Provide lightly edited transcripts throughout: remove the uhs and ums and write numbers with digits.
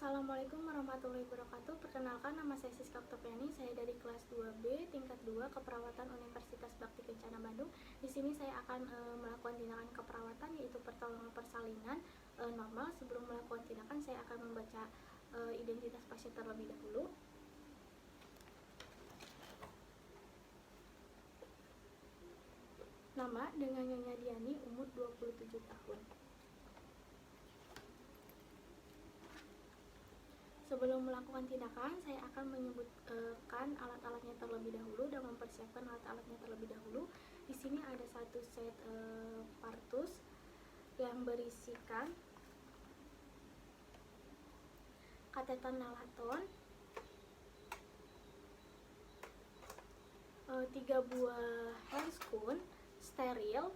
Assalamualaikum warahmatullahi wabarakatuh. Perkenalkan, nama saya Siska Oktaviani. Saya dari kelas 2B tingkat 2 Keperawatan Universitas Bakti Kencana Bandung. Di sini saya akan melakukan tindakan keperawatan, yaitu pertolongan persalinan normal. Sebelum melakukan tindakan, saya akan membaca identitas pasien terlebih dahulu. Nama dengan Nyonya Diani, umur 27 tahun. Sebelum melakukan tindakan, saya akan menyebutkan alat-alatnya terlebih dahulu dan mempersiapkan alat-alatnya terlebih dahulu. Di sini ada satu set partus yang berisikan kateter nalaton, 3 buah handscoon steril.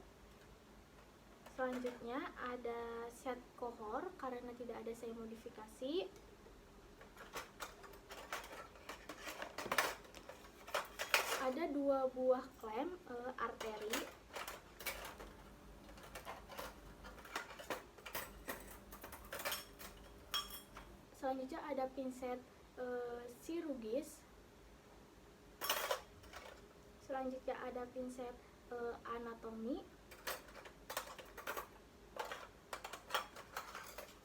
Selanjutnya ada set kohor karena tidak ada saya modifikasi. Ada 2 buah klem arteri. Selanjutnya ada pinset chirurgis. Selanjutnya ada pinset anatomi.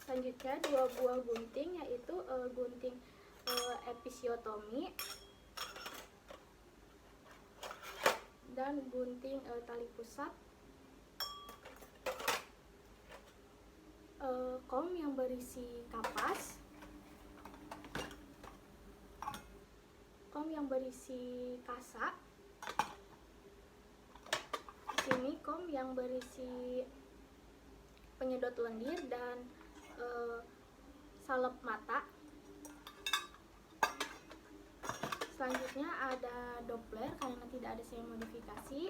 Selanjutnya 2 buah gunting, yaitu gunting episiotomi dan gunting tali pusat. Kom yang berisi kapas, kom yang berisi kasa. Di sini kom yang berisi penyedot lendir dan salep mata. Selanjutnya ada Doppler karena tidak ada saya modifikasi,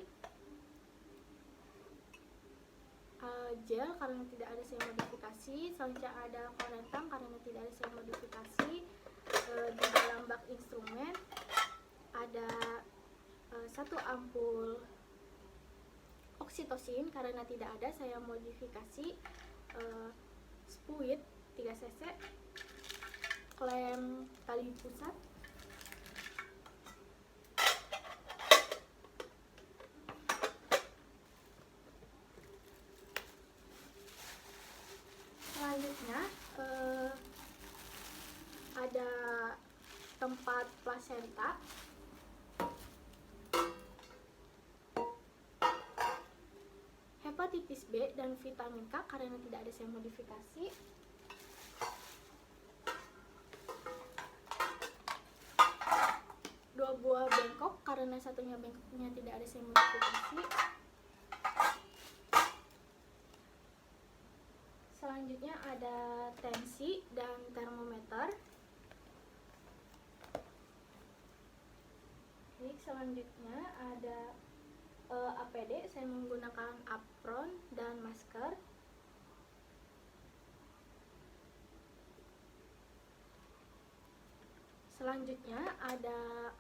gel karena tidak ada saya modifikasi. Selanjutnya ada korentang karena tidak ada saya modifikasi. Di dalam bak instrumen ada 1 ampul oksitosin karena tidak ada saya modifikasi. Spuit 3 cc, klem tali pusat, selanjutnya ada tempat plasenta, hepatitis B dan vitamin K karena tidak ada saya modifikasi. Dua buah bengkok karena satunya bengkoknya tidak ada saya modifikasi. Selanjutnya ada tensi dan termometer. Baik, selanjutnya ada APD, saya menggunakan apron dan masker. Selanjutnya ada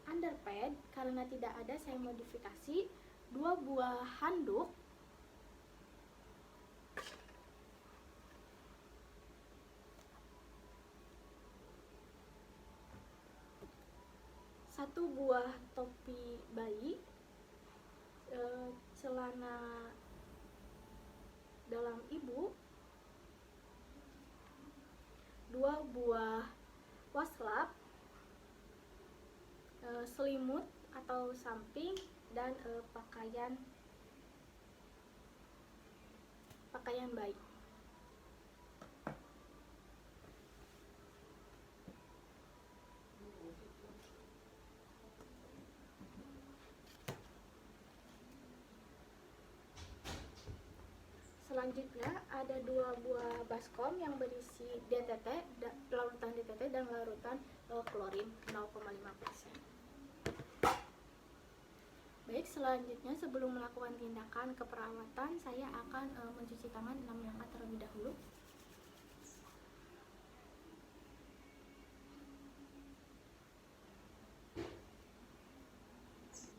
underpad karena tidak ada saya modifikasi. 2 buah handuk, satu buah topi bayi, celana dalam ibu, 2 buah waslap, selimut atau samping, dan pakaian bayi. Selanjutnya ada 2 buah baskom yang berisi DTT, larutan DTT dan larutan klorin 0,5%. Baik, selanjutnya sebelum melakukan tindakan keperawatan, saya akan mencuci tangan 6 langkah terlebih dahulu.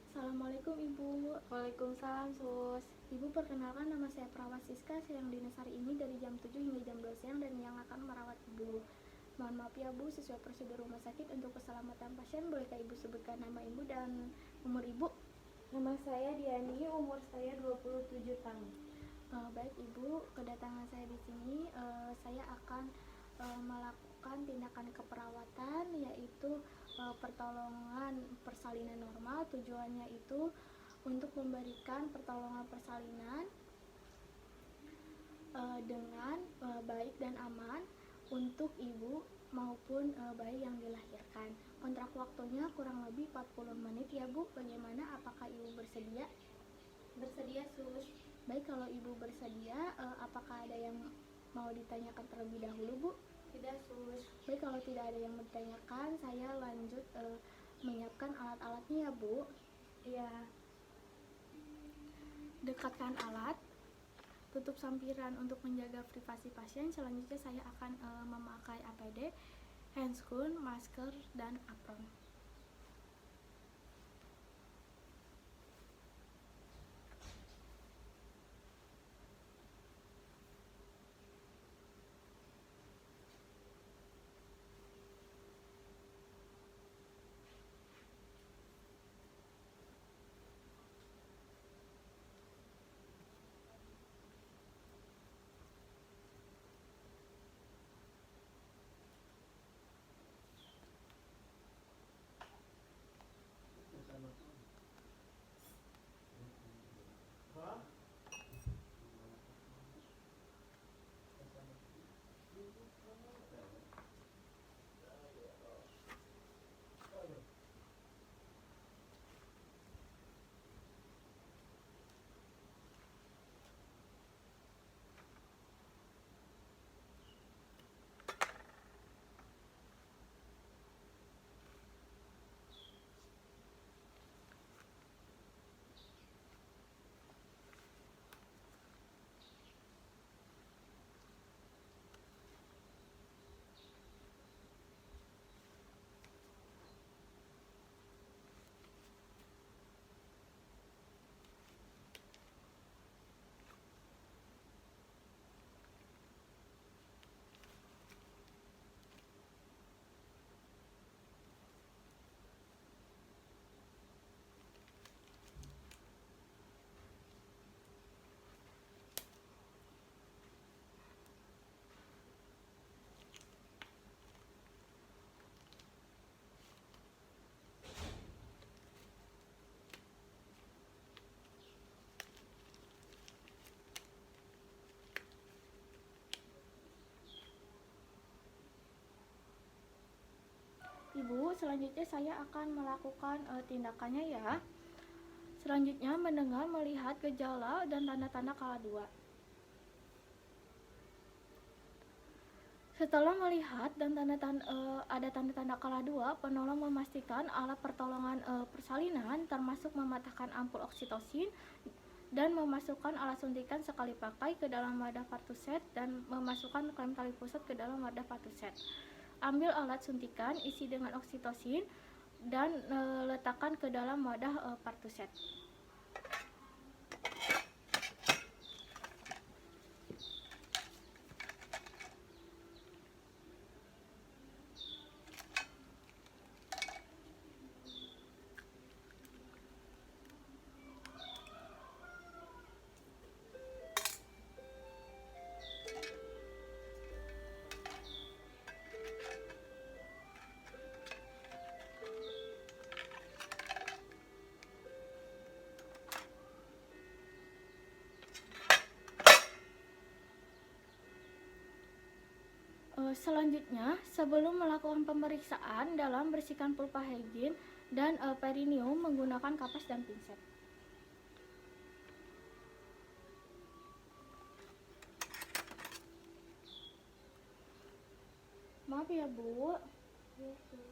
Assalamualaikum Ibu. Waalaikumsalam Sus. Ibu, perkenalkan, nama saya Perawat Siska. Saya yang di Nasari ini dari jam 7 hingga jam 2 siang dan yang akan merawat Ibu. Mohon maaf ya Bu, sesuai prosedur rumah sakit untuk keselamatan pasien, bolehkah Ibu sebutkan nama Ibu dan umur Ibu? Nama saya Diani, umur saya 27 tahun. Baik Ibu, kedatangan saya di sini saya akan melakukan tindakan keperawatan, yaitu pertolongan persalinan normal. Tujuannya itu untuk memberikan pertolongan persalinan dengan baik dan aman untuk ibu maupun bayi yang dilahirkan. Kontrak waktunya kurang lebih 40 menit ya Bu. Bagaimana, apakah Ibu bersedia? Bersedia, Sus. Baik, kalau Ibu bersedia, apakah ada yang mau ditanyakan terlebih dahulu Bu? Tidak, Sus. Baik, kalau tidak ada yang bertanyakan, saya lanjut menyiapkan alat-alatnya ya Bu. Iya. Dekatkan alat, tutup sampiran untuk menjaga privasi pasien. Selanjutnya saya akan memakai APD, handscoon, masker, dan apron. Ibu, selanjutnya saya akan melakukan tindakannya ya. Selanjutnya mendengar, melihat gejala dan tanda-tanda kala 2. Setelah melihat dan ada tanda-tanda kala 2, penolong memastikan alat pertolongan persalinan termasuk mematahkan ampul oksitosin dan memasukkan alat suntikan sekali pakai ke dalam wadah partuset dan memasukkan klem tali pusat ke dalam wadah partuset. Ambil alat suntikan, isi dengan oksitosin dan letakkan ke dalam wadah partuset. Selanjutnya, sebelum melakukan pemeriksaan, dalam bersihkan pulpa hygien dan perineum menggunakan kapas dan pinset. Maaf ya Bu. Iya, Sus.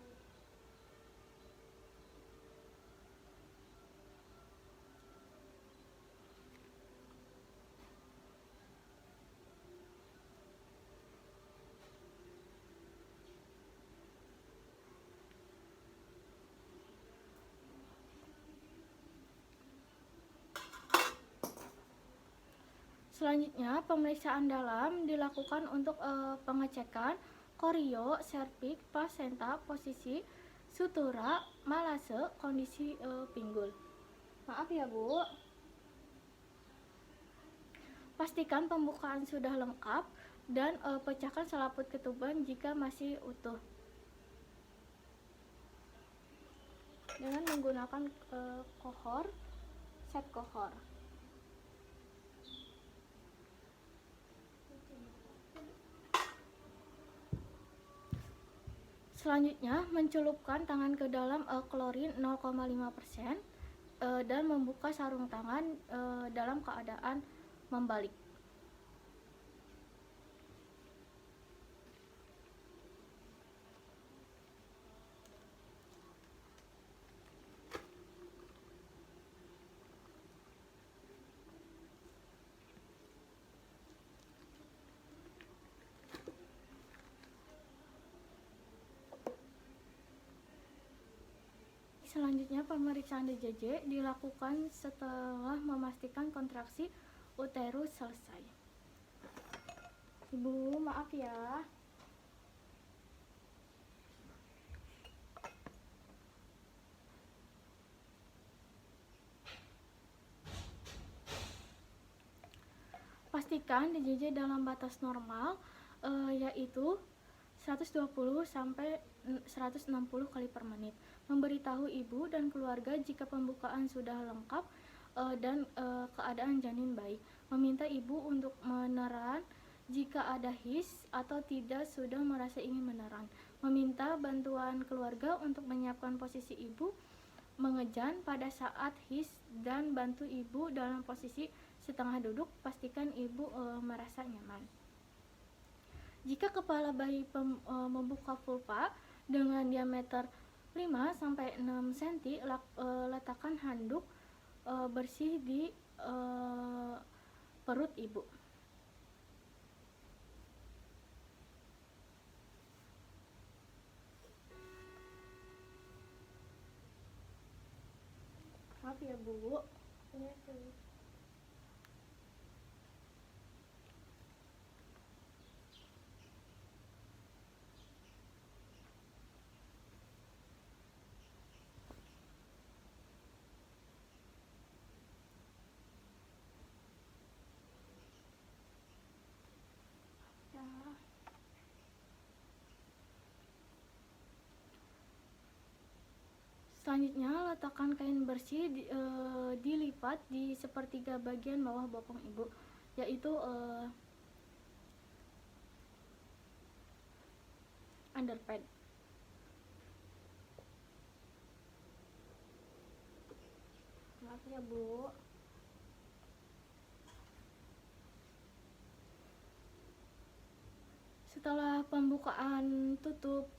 Selanjutnya, pemeriksaan dalam dilakukan untuk pengecekan korio, serviks, plasenta, posisi sutura, malase, kondisi pinggul. Maaf ya Bu. Pastikan pembukaan sudah lengkap dan pecahkan selaput ketuban jika masih utuh dengan menggunakan set kohor. Selanjutnya, mencelupkan tangan ke dalam klorin 0,5% dan membuka sarung tangan dalam keadaan membalik. Selanjutnya, pemeriksaan DJJ dilakukan setelah memastikan kontraksi uterus selesai. Ibu, maaf ya. Pastikan DJJ dalam batas normal, yaitu 120 sampai 160 kali per menit. Memberitahu ibu dan keluarga jika pembukaan sudah lengkap dan keadaan janin baik. Meminta ibu untuk meneran jika ada his atau tidak sudah merasa ingin meneran. Meminta bantuan keluarga untuk menyiapkan posisi ibu mengejan pada saat his dan bantu ibu dalam posisi setengah duduk. Pastikan ibu merasa nyaman. Jika kepala bayi membuka vulva dengan diameter 5-6 cm, letakkan handuk bersih di perut ibu. Maaf ya Bu. Iya, Bu. Selanjutnya, letakkan kain bersih dilipat di sepertiga bagian bawah bokong ibu, yaitu underpad. Maaf ya Bu. Setelah pembukaan, tutup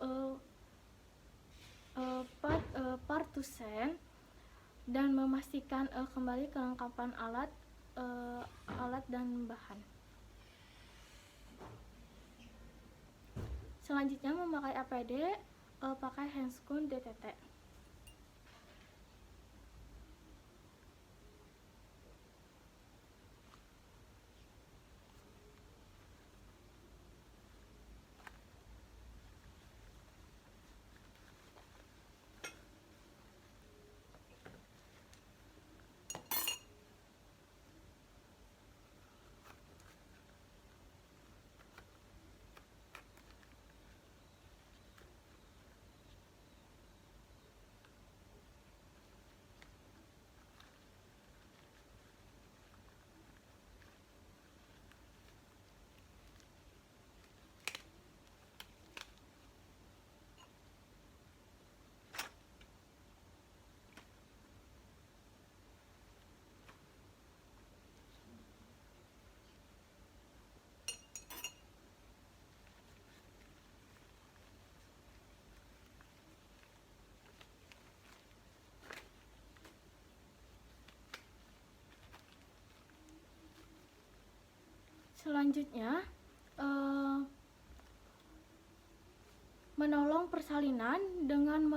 partusen dan memastikan kembali kelengkapan alat dan bahan. Selanjutnya, memakai APD, pakai handscoon DTT. Selanjutnya, menolong persalinan dengan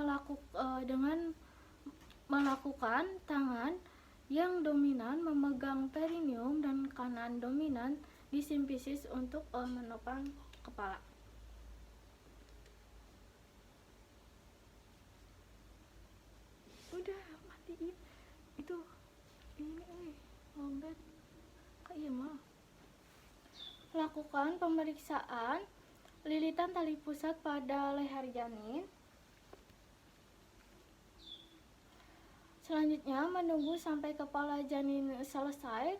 melakukan tangan yang dominan memegang perineum dan kanan dominan di simfisis untuk menopang kepala. ini lombet kayak mah. Lakukan pemeriksaan lilitan tali pusat pada leher janin. Selanjutnya, menunggu sampai kepala janin selesai.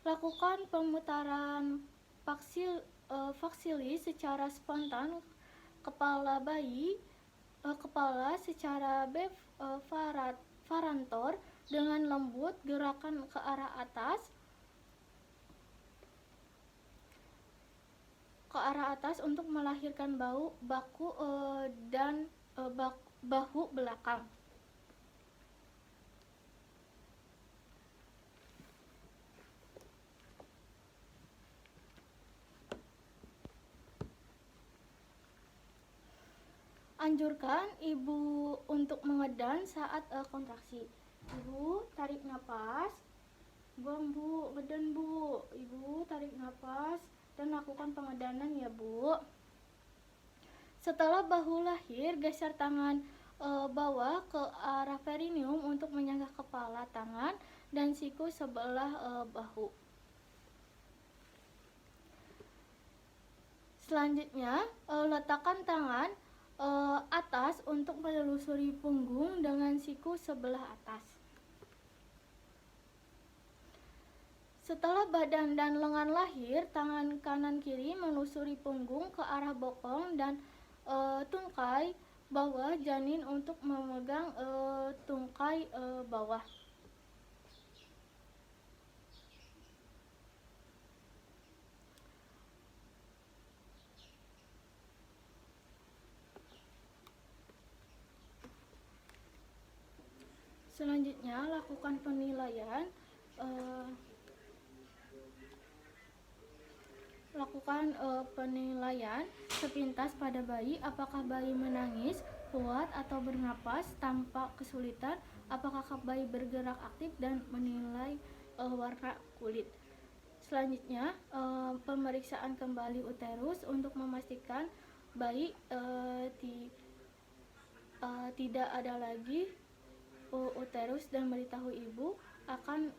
Lakukan pemutaran faksilis secara spontan kepala secara farantor dengan lembut, gerakan ke arah atas untuk melahirkan bahu dan bahu belakang. Anjurkan ibu untuk mengedan saat kontraksi. Ibu tarik napas, buang bu, ngedan bu. Ibu tarik napas dan lakukan pengedanan ya bu. Setelah bahu lahir, geser tangan bawah ke arah perineum untuk menyanggah kepala, tangan, dan siku sebelah bahu. Selanjutnya, letakkan tangan atas untuk menelusuri punggung dengan siku sebelah atas. Setelah badan dan lengan lahir, tangan kanan kiri menelusuri punggung ke arah bokong dan tungkai bawah janin untuk memegang tungkai bawah. Selanjutnya, lakukan penilaian sepintas pada bayi, apakah bayi menangis, kuat atau bernapas tanpa kesulitan, apakah bayi bergerak aktif, dan menilai warna kulit. Selanjutnya, pemeriksaan kembali uterus untuk memastikan bayi tidak ada lagi uterus dan memberitahu ibu akan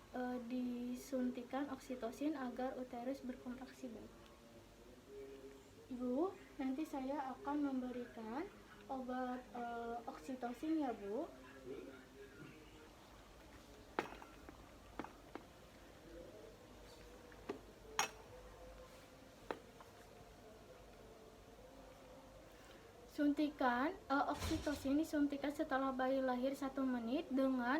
disuntikan oksitosin agar uterus berkontraksi baik. Bu, nanti saya akan memberikan obat oksitosin ya bu. Suntikan oksitosin disuntikan setelah bayi lahir 1 menit dengan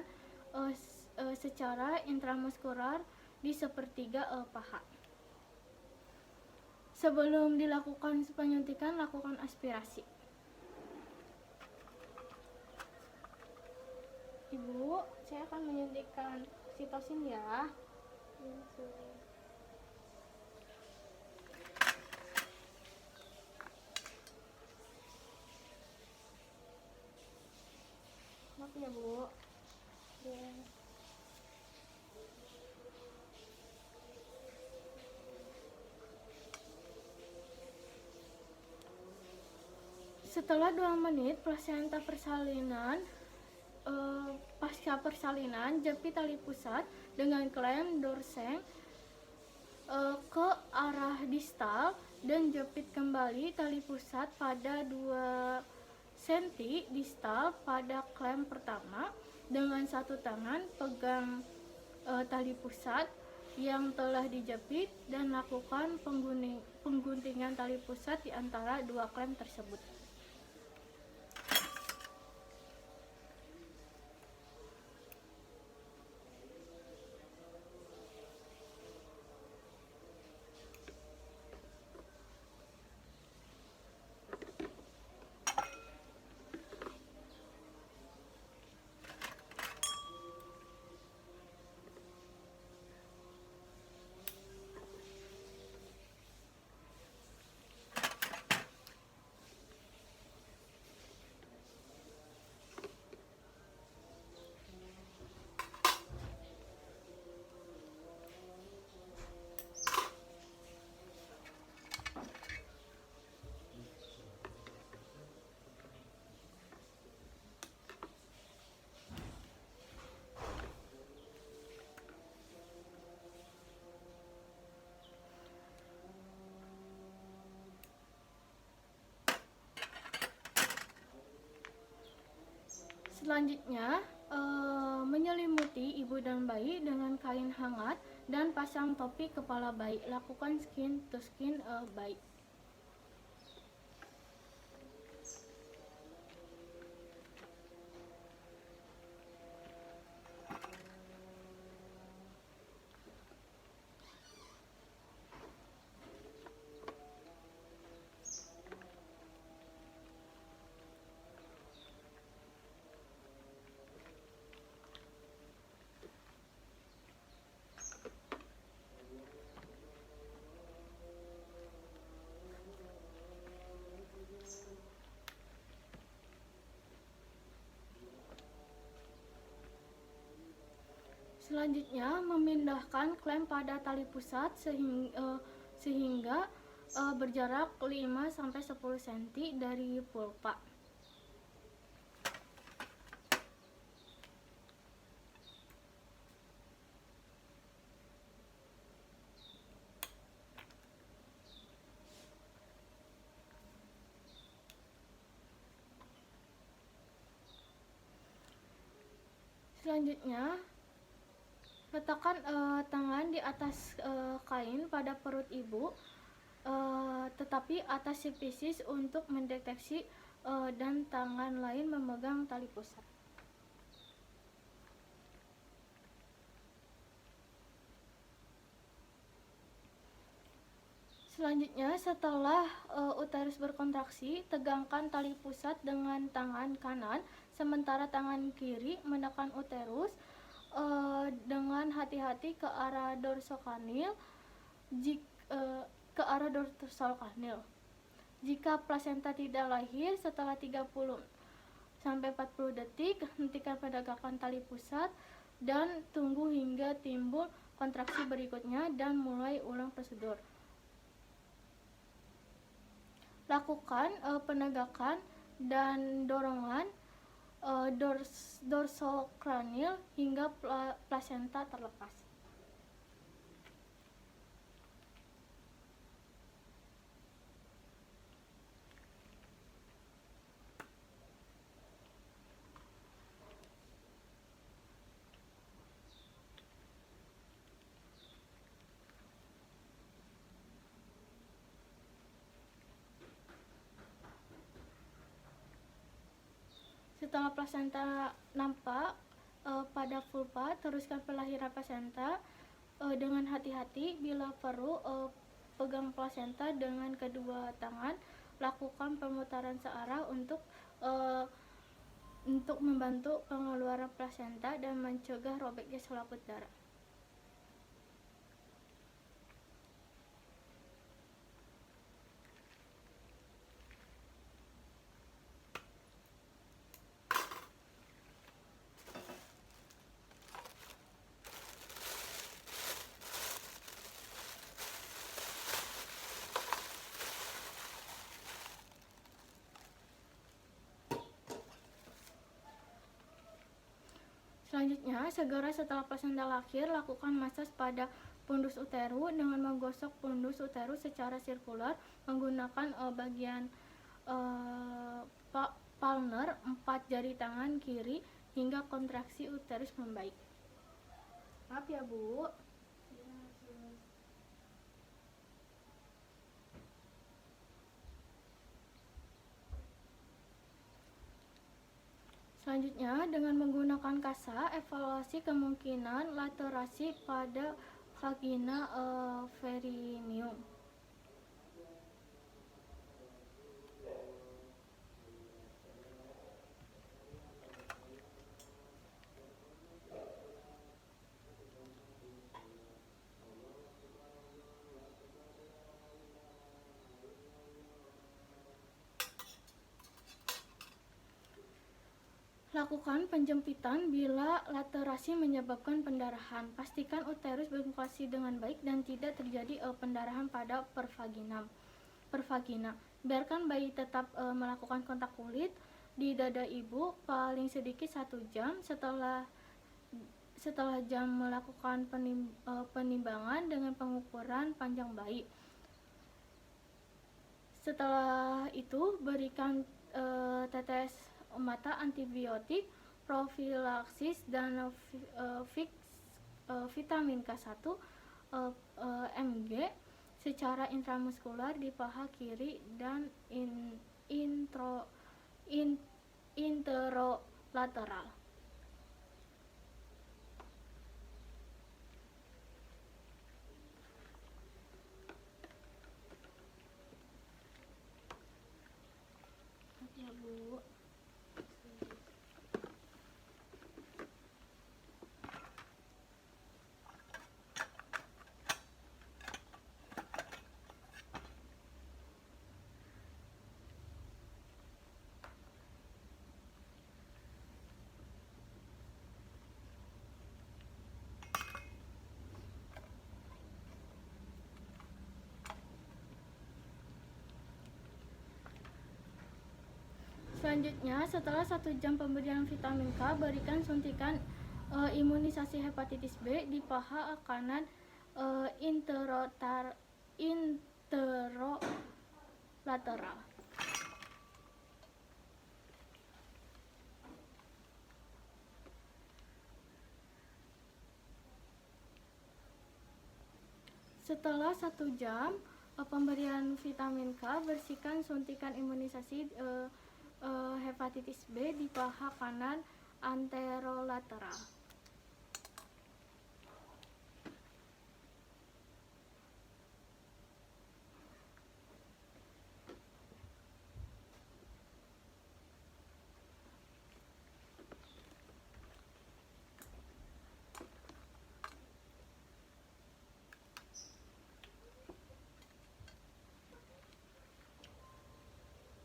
secara intramuskular di sepertiga paha. Sebelum dilakukan penyuntikan, lakukan aspirasi. Ibu, saya akan menyuntikkan oksitosin ya. Maaf ya bu. Ya. Setelah 2 menit plasenta persalinan, pasca persalinan, jepit tali pusat dengan klem dorseng ke arah distal dan jepit kembali tali pusat pada 2 cm distal pada klem pertama. Dengan satu tangan pegang tali pusat yang telah dijepit dan lakukan pengguntingan tali pusat di antara 2 klem tersebut. Selanjutnya, menyelimuti ibu dan bayi dengan kain hangat dan pasang topi kepala bayi. Lakukan skin to skin bayi. Selanjutnya, memindahkan klem pada tali pusat sehingga berjarak 5-10 cm dari pulpa. Selanjutnya, letakkan tangan di atas kain pada perut ibu, tetapi atas sipisis untuk mendeteksi dan tangan lain memegang tali pusat. Selanjutnya, setelah uterus berkontraksi, tegangkan tali pusat dengan tangan kanan, sementara tangan kiri menekan uterus dengan hati-hati ke arah dorsokanil. Jika plasenta tidak lahir setelah 30-40 detik, hentikan pergerakan tali pusat dan tunggu hingga timbul kontraksi berikutnya dan mulai ulang prosedur. Lakukan penegakan dan dorongan dorsokranil hingga plasenta terlepas. Setelah plasenta nampak pada vulva, teruskan pelahiran plasenta dengan hati-hati. Bila perlu, pegang plasenta dengan kedua tangan. Lakukan pemutaran searah untuk membantu pengeluaran plasenta dan mencegah robeknya selaput darah. Selanjutnya, segera setelah plasenta lahir, lakukan masaj pada fundus uterus dengan menggosok fundus uterus secara sirkular menggunakan bagian palmer 4 jari tangan kiri hingga kontraksi uterus membaik. Maaf ya, Bu. Selanjutnya, dengan menggunakan kasa, evaluasi kemungkinan laterasi pada vagina perineum. Lakukan penjempitan bila laterasi menyebabkan pendarahan. Pastikan uterus berfungsi dengan baik dan tidak terjadi pendarahan pada pervagina. Biarkan bayi tetap melakukan kontak kulit di dada ibu paling sedikit 1 jam. Setelah jam melakukan penimbangan dengan pengukuran panjang bayi. Setelah itu, berikan tetes mata antibiotik profilaksis dan vitamin K1 mg secara intramuskular di paha kiri dan interolateral. Ya, Bu. Selanjutnya, setelah 1 jam pemberian vitamin K, berikan suntikan imunisasi hepatitis B di paha kanan interolateral. Setelah 1 jam pemberian vitamin K, bersihkan suntikan imunisasi hepatitis B di paha kanan anterolateral.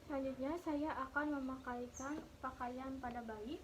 Selanjutnya saya akan memakaikan pakaian pada bayi.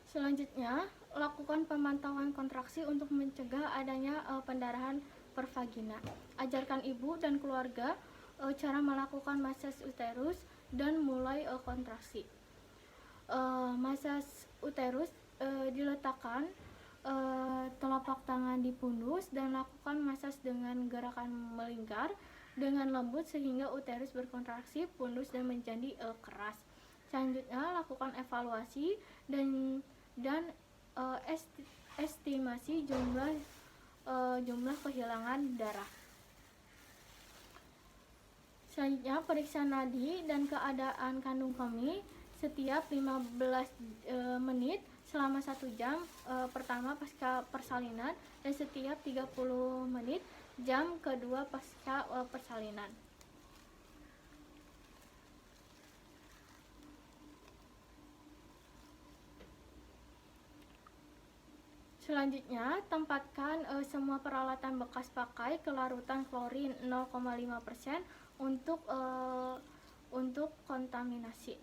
Selanjutnya, lakukan pemantauan kontraksi untuk mencegah adanya pendarahan per vagina. Ajarkan ibu dan keluarga cara melakukan massage uterus dan mulai kontraksi. Massage uterus diletakkan telapak tangan di pundus dan lakukan massage dengan gerakan melingkar dengan lembut sehingga uterus berkontraksi pundus dan menjadi keras. Selanjutnya, lakukan evaluasi dan estimasi jumlah kehilangan darah. Selanjutnya, periksa nadi dan keadaan kandung kemih setiap 15 menit selama 1 jam pertama pasca persalinan dan setiap 30 menit jam kedua pasca persalinan. Selanjutnya, tempatkan semua peralatan bekas pakai ke larutan klorin 0,5% untuk untuk kontaminasi.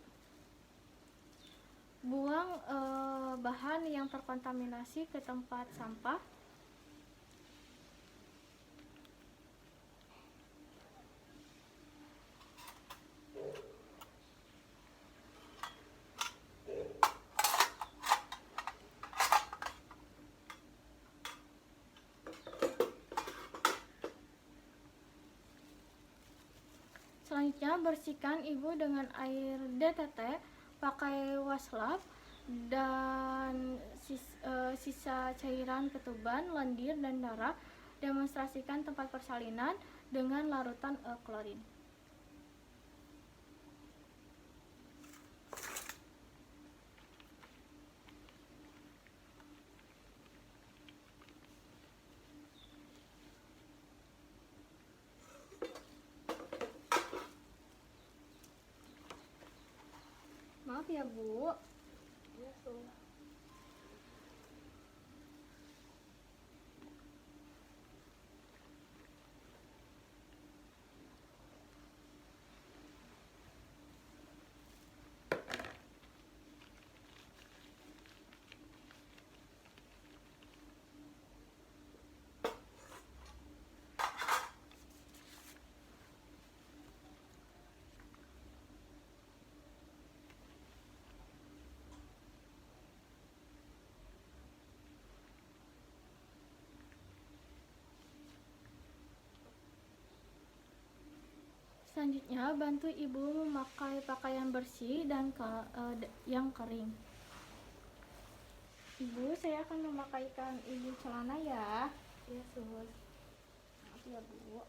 Buang bahan yang terkontaminasi ke tempat sampah. Selanjutnya, bersihkan ibu dengan air DTT, pakai wastafel dan sisa cairan ketuban, lendir, dan darah. Demonstrasikan tempat persalinan dengan larutan klorin. Maaf ya, Bu. Ya, Bu. Selanjutnya, bantu ibu memakai pakaian bersih dan yang kering. Ibu, saya akan memakaikan ibu celana ya. Ya, Sus. Maaf ya, Bu.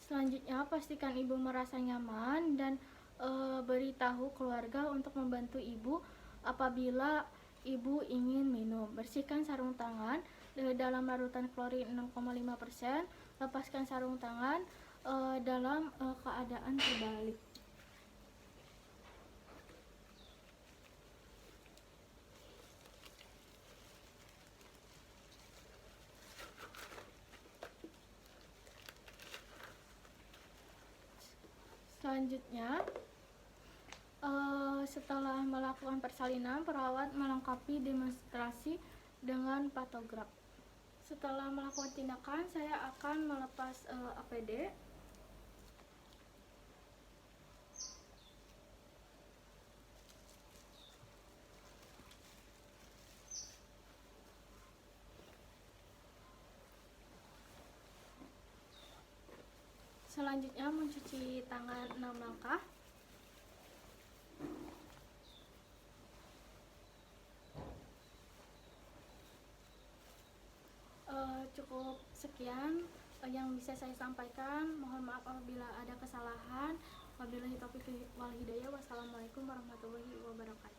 Selanjutnya, pastikan ibu merasa nyaman dan beritahu keluarga untuk membantu ibu apabila ibu ingin minum. Bersihkan sarung tangan dalam larutan klorin 6,5%. Lepaskan sarung tangan dalam keadaan terbalik. Selanjutnya, setelah melakukan persalinan, perawat melengkapi demonstrasi dengan patograf. Setelah melakukan tindakan, saya akan melepas APD. Selanjutnya, mencuci tangan 6 langkah. Cukup sekian yang bisa saya sampaikan. Mohon maaf apabila ada kesalahan. Wabillahi taufiq wal hidayah. Wassalamualaikum warahmatullahi wabarakatuh.